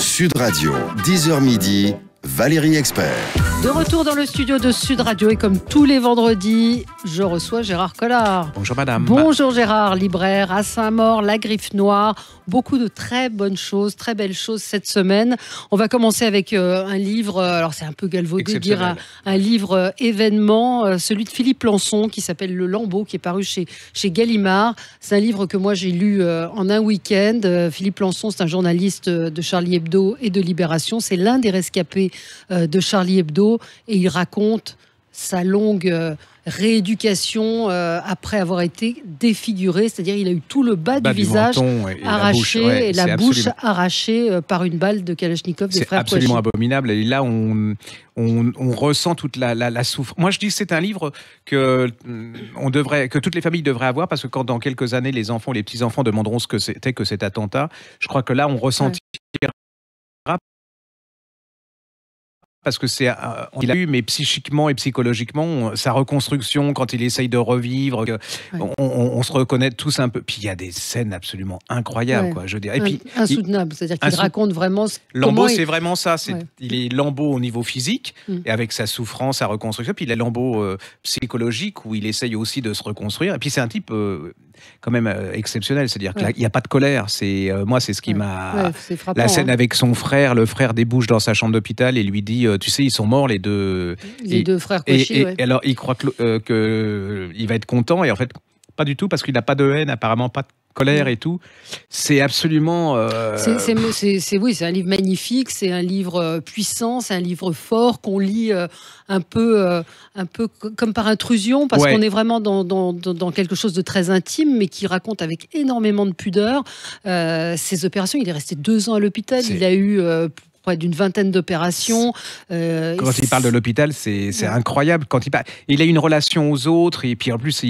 Sud Radio, 10h midi, Valérie Expert. De retour dans le studio de Sud Radio et comme tous les vendredis, je reçois Gérard Collard. Bonjour madame. Bonjour Gérard, libraire à Saint-Maur, La Griffe Noire. Beaucoup de très bonnes choses, très belles choses cette semaine. On va commencer avec un livre, alors c'est un peu galvaudé de dire un livre événement, celui de Philippe Lançon qui s'appelle Le Lambeau, qui est paru chez Gallimard. C'est un livre que moi j'ai lu en un week-end. Philippe Lançon, c'est un journaliste de Charlie Hebdo et de Libération. C'est l'un des rescapés de Charlie Hebdo et il raconte sa longue rééducation après avoir été défiguré, c'est-à-dire il a eu tout le bas du visage arraché et la bouche arrachée par une balle de Kalachnikov des frères Kouachi. C'est absolument abominable et là on ressent toute la souffrance. Moi je dis que c'est un livre que toutes les familles devraient avoir parce que quand dans quelques années les enfants, les petits-enfants demanderont ce que c'était que cet attentat, je crois que là on ressentira parce que il a eu, mais psychiquement et psychologiquement, sa reconstruction, quand il essaye de revivre, on se reconnaît tous un peu. Puis il y a des scènes absolument incroyables, quoi, je dirais. Et puis, insoutenable, c'est-à-dire qu'il raconte vraiment. Lambeau, c'est vraiment ça. Il est Lambeau au niveau physique, et avec sa souffrance, sa reconstruction. Puis il est Lambeau psychologique, où il essaye aussi de se reconstruire. Et puis c'est un type quand même exceptionnel, c'est-à-dire qu'il n'y a pas de colère. Moi, c'est ce qui m'a. La scène avec son frère, le frère débouche dans sa chambre d'hôpital et lui dit. Tu sais, ils sont morts les deux frères Kouachi. Et alors, il croit que il va être content et en fait, pas du tout parce qu'il n'a pas de haine, apparemment pas de colère et tout. C'est absolument. C'est un livre magnifique, c'est un livre puissant, c'est un livre fort qu'on lit un peu comme par intrusion parce qu'on est vraiment dans quelque chose de très intime, mais qui raconte avec énormément de pudeur ses opérations. Il est resté 2 ans à l'hôpital. Il a eu près d'une vingtaine d'opérations. Quand il parle de l'hôpital, c'est incroyable. Il a une relation aux autres et puis en plus,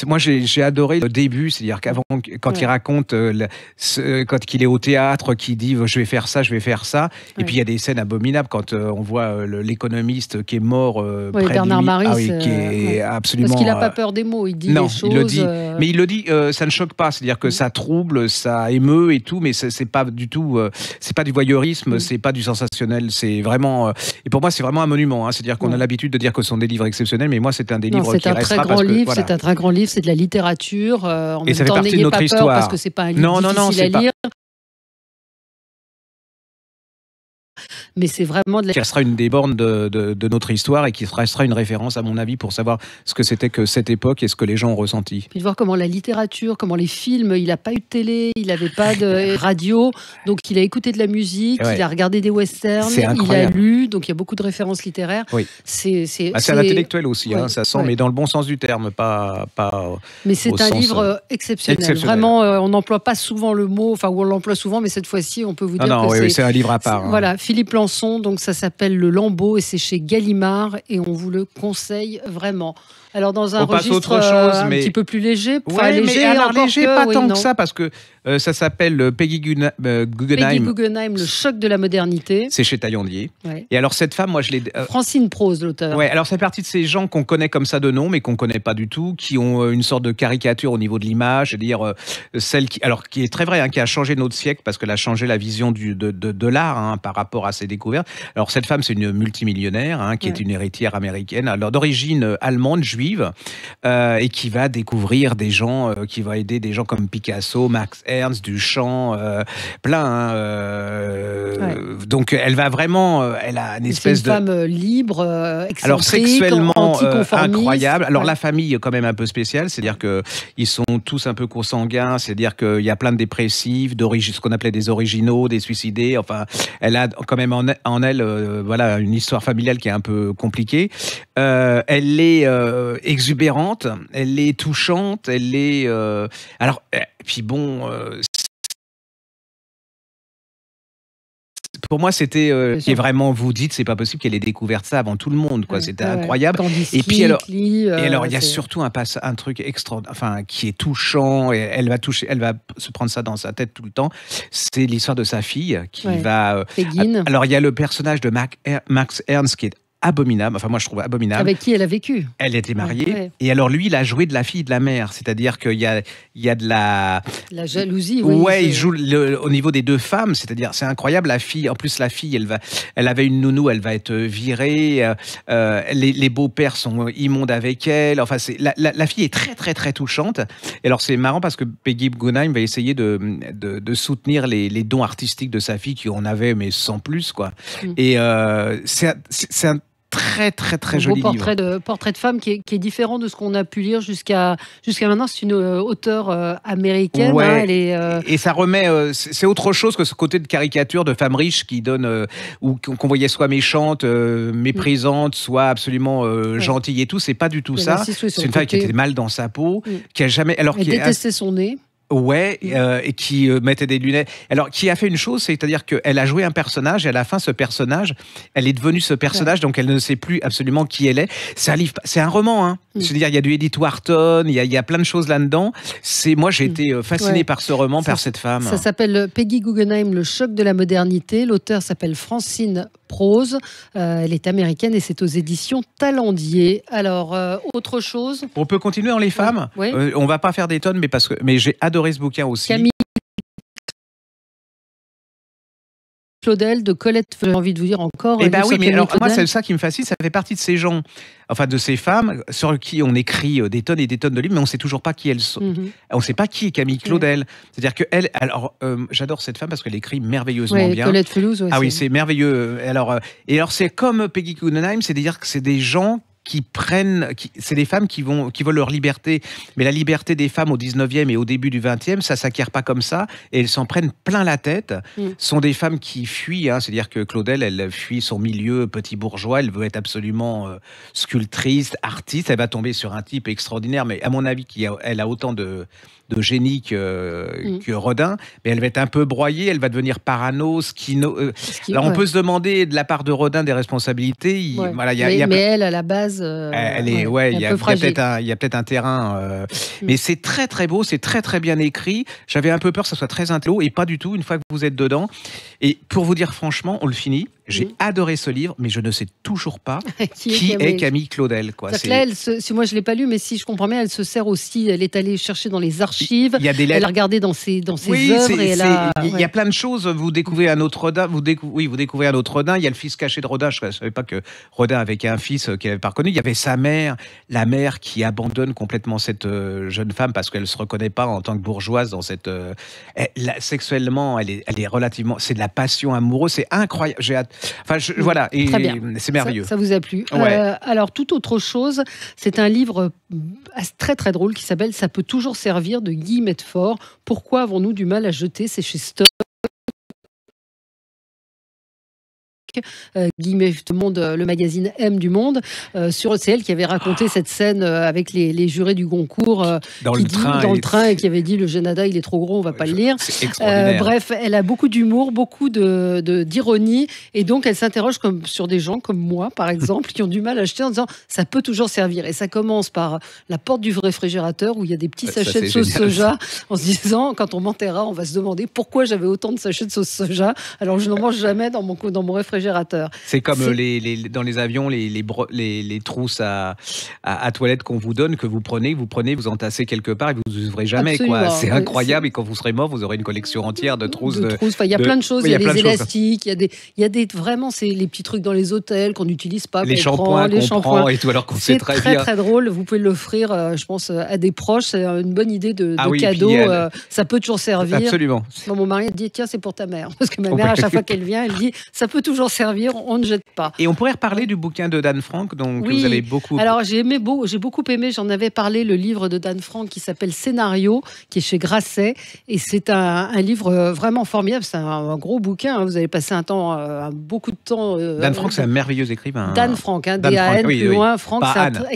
moi j'ai adoré le début, c'est-à-dire qu'avant, quand il raconte, quand il est au théâtre, qu'il dit je vais faire ça, et puis il y a des scènes abominables quand on voit l'économiste qui est mort près Bernard de lui, Maris, qui est absolument. Parce qu'il n'a pas peur des mots, il dit les choses. Il le dit, mais il le dit, ça ne choque pas, c'est-à-dire que ça trouble, ça émeut et tout, mais c'est pas du tout, c'est pas du voyeurisme, c'est pas du sensationnel, c'est vraiment et pour moi c'est vraiment un monument, hein. C'est-à-dire qu'on a l'habitude de dire que ce sont des livres exceptionnels, mais moi c'est un des livres qui restera c'est un très grand livre, c'est de la littérature en et même temps n'ayez pas peur parce que c'est pas un livre difficile à lire. Mais c'est vraiment qui restera une des bornes de notre histoire et qui restera une référence à mon avis pour savoir ce que c'était que cette époque et ce que les gens ont ressenti. Puis de voir comment la littérature, comment les films, il n'a pas eu de télé, il n'avait pas de radio, donc il a écouté de la musique, il a regardé des westerns, il a lu, donc il y a beaucoup de références littéraires. Oui. C'est un intellectuel aussi, hein, ça sent, mais dans le bon sens du terme, pas mais c'est un livre exceptionnel. Vraiment, on n'emploie pas souvent le mot, enfin ou on l'emploie souvent, mais cette fois-ci, on peut vous dire que c'est un livre à part. Voilà, Philippe Lançon, donc ça s'appelle Le Lambeau et c'est chez Gallimard et on vous le conseille vraiment. Alors dans un registre un petit peu plus léger, pas tant que ça parce que ça s'appelle Peggy Guggenheim. Peggy Guggenheim, le choc de la modernité. C'est chez Taillandier. Et alors cette femme, moi je l'ai. Francine Prose, l'auteur. Ouais, alors c'est partie de ces gens qu'on connaît comme ça de nom, mais qu'on connaît pas du tout, qui ont une sorte de caricature au niveau de l'image, c'est-à-dire celle qui est très vraie, hein, qui a changé notre siècle parce qu'elle a changé la vision de l'art, hein, par rapport à ses découvertes. Alors cette femme, c'est une multimillionnaire, hein, qui est une héritière américaine, alors d'origine allemande, juive, et qui va découvrir des gens, qui va aider des gens comme Picasso, Max Ernst, Duchamp, plein. Hein, donc elle va vraiment, elle a une espèce de femme libre, excentrique, alors sexuellement incroyable. Alors la famille quand même un peu spéciale, c'est-à-dire que ils sont tous un peu consanguins, c'est-à-dire qu'il y a plein de dépressifs, ce qu'on appelait des originaux, des suicidés. Enfin, elle a quand même en elle, voilà, une histoire familiale qui est un peu compliquée. Elle est exubérante, elle est touchante, elle est alors puis bon. Pour moi, c'était qui est vraiment, vous dites, c'est pas possible qu'elle ait découvert ça avant tout le monde, quoi. C'était incroyable. Et puis alors, il y a surtout un truc enfin, qui est touchant. Et elle va se prendre ça dans sa tête tout le temps. C'est l'histoire de sa fille qui va. Peggy. Alors il y a le personnage de Max Ernst qui est abominable. Enfin, moi, je trouve abominable. Avec qui elle a vécu. Elle était mariée. Ouais. Et alors, lui, il a joué de la fille de la mère. C'est-à-dire qu'il y a de la... La jalousie, oui. Ouais, il joue au niveau des deux femmes. C'est-à-dire, c'est incroyable. La fille, en plus, la fille, elle avait une nounou, elle va être virée. Les beaux-pères sont immondes avec elle. Enfin, la fille est très, très, très touchante. Et alors, c'est marrant parce que Peggy Guggenheim va essayer de soutenir les dons artistiques de sa fille, qui en avait, mais sans plus, quoi. Et c'est un très, très, très joli livre. Portrait de femme qui est différent de ce qu'on a pu lire jusqu'à maintenant. C'est une auteure américaine. Ouais. Hein, elle est, Et ça remet... c'est autre chose que ce côté de caricature de femme riche qui donne... ou qu'on voyait soit méchante, méprisante, soit absolument gentille et tout. C'est pas du tout ça. C'est une femme qui était mal dans sa peau, qui a jamais... Alors, elle détestait son nez. Ouais, et qui mettait des lunettes. Alors, qui a fait une chose, c'est-à-dire qu'elle a joué un personnage, et à la fin, ce personnage, elle est devenue ce personnage, donc elle ne sait plus absolument qui elle est. C'est un livre, c'est un roman, hein. C'est-à-dire, il y a du Edith Wharton, il y a plein de choses là-dedans. Moi, j'ai été fasciné par ce roman, par cette femme. Ça s'appelle Peggy Guggenheim, Le choc de la modernité. L'auteur s'appelle Francine Prose. Elle est américaine et c'est aux éditions Talendier. Alors, autre chose. On peut continuer dans les femmes. Oui. On va pas faire des tonnes, mais j'ai adoré ce bouquin aussi. Camille Claudel de Colette, j'ai envie de vous dire encore. Eh ben oui, mais alors moi, c'est ça qui me fascine, ça fait partie de ces gens, enfin de ces femmes sur qui on écrit des tonnes et des tonnes de livres, mais on ne sait toujours pas qui elles sont. On ne sait pas qui est Camille Claudel. C'est-à-dire qu'elle, alors j'adore cette femme parce qu'elle écrit merveilleusement bien. Colette Felouz, ah oui, c'est merveilleux. Alors, c'est comme Peggy Guggenheim, c'est-à-dire que c'est des gens c'est des femmes qui veulent leur liberté. Mais la liberté des femmes au 19e et au début du 20e, ça s'acquiert pas comme ça. Et elles s'en prennent plein la tête. Ce sont des femmes qui fuient. Hein, c'est-à-dire que Claudel, elle fuit son milieu petit bourgeois. Elle veut être absolument sculptrice, artiste. Elle va tomber sur un type extraordinaire. Mais à mon avis, elle a autant de génie que Rodin, mais elle va être un peu broyée, elle va devenir parano, alors on peut se demander de la part de Rodin des responsabilités. Mais elle, à la base, il y a peut-être un terrain. Mais c'est très très beau, c'est très très bien écrit. J'avais un peu peur que ça soit très intello, et pas du tout, une fois que vous êtes dedans. Et pour vous dire franchement, on le finit. J'ai adoré ce livre, mais je ne sais toujours pas qui est Camille Claudel. Quoi. Là, si moi je ne l'ai pas lu, mais si je comprends bien, elle se sert aussi, elle est allée chercher dans les archives, elle a regardé dans ses œuvres. Il y a plein de choses, vous découvrez un autre Rodin, vous découvrez un autre Rodin, il y a le fils caché de Rodin, je ne savais pas que Rodin avait un fils qu'il n'avait pas reconnu, il y avait sa mère, la mère qui abandonne complètement cette jeune femme parce qu'elle ne se reconnaît pas en tant que bourgeoise dans cette... sexuellement, elle est relativement... C'est de la passion amoureuse, c'est incroyable, j'ai hâte. Voilà, et c'est merveilleux. Ça vous a plu. Ouais. Alors, toute autre chose, c'est un livre très très drôle qui s'appelle « Ça peut toujours servir » de Guy Medford. Pourquoi avons-nous du mal à jeter? C'est chez Stock. Guillemets du Monde, le magazine M du Monde, c'est elle qui avait raconté cette scène avec les jurés du Goncourt dans le train et qui avait dit le Gennada il est trop gros, on va pas le lire. C'est extraordinaire. Bref, elle a beaucoup d'humour, beaucoup d'ironie, et donc elle s'interroge sur des gens comme moi par exemple qui ont du mal à acheter en disant ça peut toujours servir, et ça commence par la porte du réfrigérateur où il y a des petits sachets de sauce soja, en se disant quand on m'enterrera on va se demander pourquoi j'avais autant de sachets de sauce soja alors je n'en mange jamais dans mon réfrigérateur. C'est comme dans les avions, les trousses à toilettes qu'on vous donne, que vous prenez, vous entassez quelque part et vous ne ouvrez jamais. C'est incroyable. Et quand vous serez mort, vous aurez une collection entière de trousses. Il y a plein de choses. Il y a des élastiques, il y a des vraiment, c'est les petits trucs dans les hôtels qu'on n'utilise pas. Les shampoings qu'on prend et tout, alors qu'on sait très bien. C'est très drôle. Vous pouvez l'offrir, je pense, à des proches. C'est une bonne idée de cadeau. Ça peut toujours servir. Absolument. Mon mari dit tiens, c'est pour ta mère. Parce que ma mère, à chaque fois qu'elle vient, elle dit ça peut toujours servir, on ne jette pas. Et on pourrait reparler du bouquin de Dan Frank, donc que vous avez beaucoup... Alors j'ai beaucoup aimé, j'en avais parlé, le livre de Dan Frank qui s'appelle Scénario, qui est chez Grasset, et c'est un livre vraiment formidable, c'est un gros bouquin, hein. Vous allez passer beaucoup de temps... Dan Frank, c'est un merveilleux écrivain. Dan Frank, D-A-N, plus loin, Frank,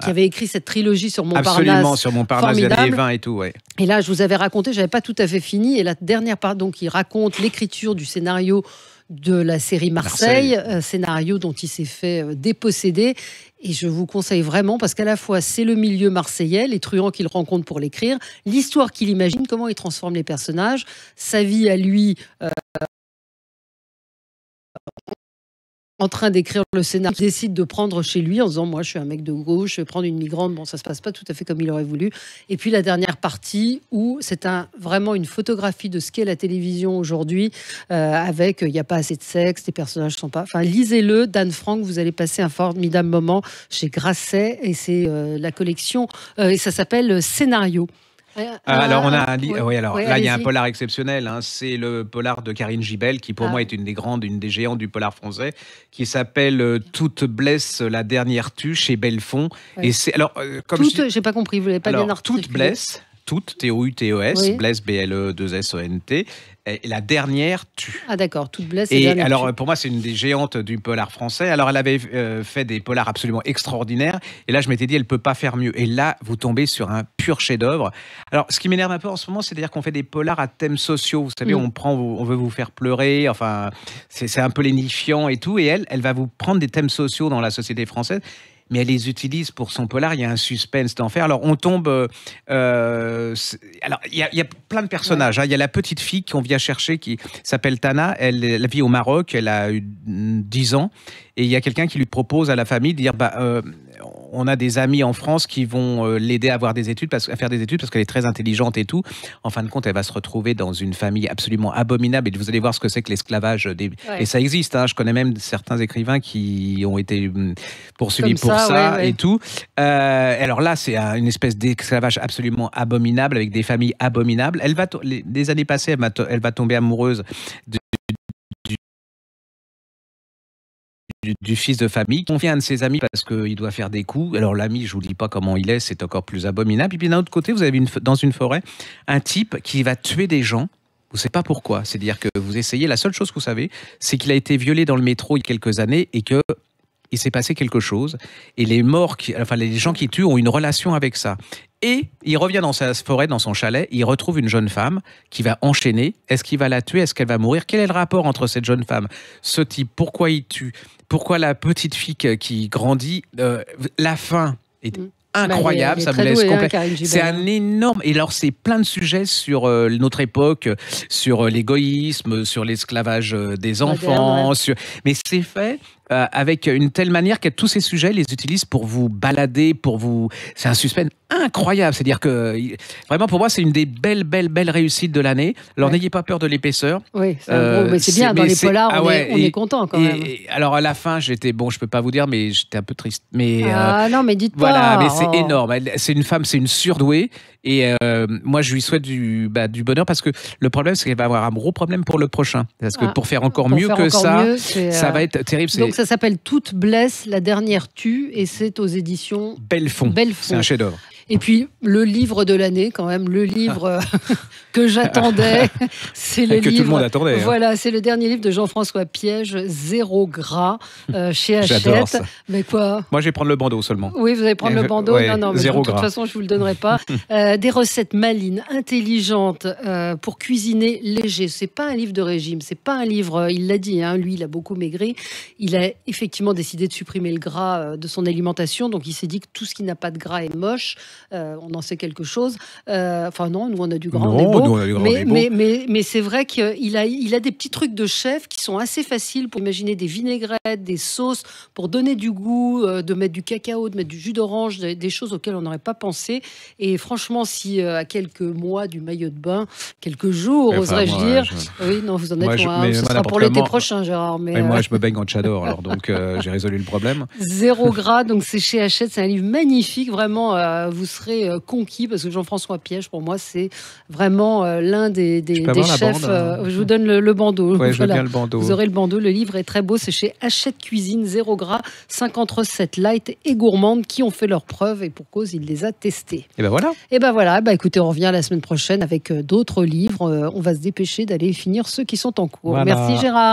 qui avait écrit cette trilogie sur Montparnasse. Absolument, sur Montparnasse, il y avait les vins et tout, ouais. Et là, je vous avais raconté, j'avais pas tout à fait fini, et la dernière part, donc, il raconte l'écriture du scénario de la série Marseille. Scénario dont il s'est fait déposséder. Et je vous conseille vraiment, parce qu'à la fois, c'est le milieu marseillais, les truands qu'il rencontre pour l'écrire, l'histoire qu'il imagine, comment il transforme les personnages, sa vie à lui... en train d'écrire le scénario, il décide de prendre chez lui en disant moi je suis un mec de gauche, je vais prendre une migrante, bon ça se passe pas tout à fait comme il aurait voulu. Et puis la dernière partie où c'est vraiment une photographie de ce qu'est la télévision aujourd'hui, avec il n'y a pas assez de sexe, les personnages sont pas... Enfin lisez-le, Dan Frank, vous allez passer un formidable moment chez Grasset et c'est la collection, et ça s'appelle Scénario. Alors, on a un livre. Oui, alors oui, là, il y a un allez-y. polar exceptionnel. Hein. C'est le polar de Karine Gibel, qui pour moi est une des géantes du polar français, qui s'appelle Toute blesse, la dernière tue chez Belfond. Ouais. Et c'est alors comme Toute, j'ai pas compris, vous l'avez pas bien articulé. Toute blesse, toute T-O-U-T-E-S, Oui. blesse B-L-E-2-S-O-N-T. Et la dernière tue. Ah d'accord, Toute blesse. Et dernière alors, tue. pour moi, c'est une des géantes du polar français. Alors, elle avait fait des polars absolument extraordinaires. Et là, je m'étais dit, elle peut pas faire mieux. Et là, vous tombez sur un pur chef-d'œuvre. Alors, ce qui m'énerve un peu en ce moment, c'est-à-dire qu'on fait des polars à thèmes sociaux. Vous savez, on veut vous faire pleurer. Enfin, c'est un peu lénifiant et tout. Et elle va vous prendre des thèmes sociaux dans la société française. Mais elle les utilise pour son polar. Il y a un suspense d'enfer. Alors, on tombe. Alors, il y a plein de personnages. Hein. Il y a la petite fille qu'on vient chercher qui s'appelle Tana. Elle vit au Maroc. Elle a eu 10 ans. Et il y a quelqu'un qui lui propose à la famille de dire on a des amis en France qui vont l'aider à faire des études parce qu'elle est très intelligente et tout. En fin de compte, elle va se retrouver dans une famille absolument abominable. Et vous allez voir ce que c'est que l'esclavage. Et ça existe. Hein. Je connais même certains écrivains qui ont été poursuivis pour ça et tout. Alors là, c'est une espèce d'esclavage absolument abominable avec des familles abominables. Des années passées, elle va tomber amoureuse du fils de famille, qui confie à un de ses amis parce qu'il doit faire des coups. Alors l'ami, je vous dis pas comment il est, c'est encore plus abominable. Et puis d'un autre côté, vous avez dans une forêt un type qui va tuer des gens. Vous ne savez pas pourquoi. C'est-à-dire que vous essayez, la seule chose que vous savez, c'est qu'il a été violé dans le métro il y a quelques années et que il s'est passé quelque chose. Et les gens qui tuent ont une relation avec ça. Et il revient dans sa forêt, dans son chalet, il retrouve une jeune femme qui va enchaîner. Est-ce qu'il va la tuer? Est-ce qu'elle va mourir? Quel est le rapport entre cette jeune femme, ce type? Pourquoi il tue? Pourquoi la petite fille qui grandit? La fin est incroyable, ça me laisse complètement. C'est un énorme. Et alors, c'est plein de sujets sur notre époque, sur l'égoïsme, sur l'esclavage des enfants. Mais c'est fait avec une telle manière que tous ces sujets les utilisent pour vous balader, C'est un suspense incroyable. C'est-à-dire que vraiment, pour moi, c'est une des belles réussites de l'année. Alors, n'ayez pas peur de l'épaisseur. Oui, mais c'est bien. Dans les polars, on est content quand même. Alors, à la fin, je peux pas vous dire, mais j'étais un peu triste. Mais non, mais dites voilà, pas. mais c'est énorme. C'est une femme, c'est une surdouée. Et moi, je lui souhaite du bonheur parce que le problème, c'est qu'elle va avoir un gros problème pour le prochain. Parce que pour faire encore mieux que ça, ça va être terrible. Donc, ça s'appelle Toute blesse, la dernière tue, et c'est aux éditions Belfond. C'est un chef-d'œuvre. Et puis, le livre de l'année, quand même, le livre que j'attendais, c'est le livre... Que tout le monde attendait. Voilà, c'est le dernier livre de Jean-François Piège, Zéro gras, chez J'adore Hachette. ça. Mais quoi? Moi, je vais prendre le bandeau seulement. Oui, vous allez prendre le bandeau. Ouais, non, mais zéro de toute gras. façon, je ne vous le donnerai pas. Des recettes malines, intelligentes, pour cuisiner léger. C'est pas un livre de régime, c'est pas un livre... il l'a dit, hein, lui, il a beaucoup maigri. Il a effectivement décidé de supprimer le gras de son alimentation. Donc, il s'est dit que tout ce qui n'a pas de gras est moche. On en sait quelque chose. Enfin non, nous on a du gras, on est beau. Nous, on a du gras, on est beau. Mais c'est vrai qu'il a des petits trucs de chef qui sont assez faciles pour imaginer des vinaigrettes, des sauces, pour donner du goût, de mettre du cacao, de mettre du jus d'orange, des choses auxquelles on n'aurait pas pensé. Et franchement, si à quelques mois du maillot de bain, quelques jours, oserais-je dire. Oui, non, vous en êtes loin. Ce sera pour l'été prochain, Gérard. Mais moi, je me baigne en tchador, alors donc j'ai résolu le problème. Zéro gras, donc c'est chez Hachette. C'est un livre magnifique, vraiment. Vous serez conquis parce que Jean-François Piège, pour moi, c'est vraiment l'un des chefs. Je vous donne le bandeau. Ouais, je veux bien le bandeau. Vous aurez le bandeau. Le livre est très beau. C'est chez Hachette Cuisine, Zéro gras, 50 recettes light et gourmandes qui ont fait leurs preuves et pour cause, il les a testées. Et ben voilà. Et ben voilà. Écoutez, on revient la semaine prochaine avec d'autres livres. On va se dépêcher d'aller finir ceux qui sont en cours. Voilà. Merci Gérard.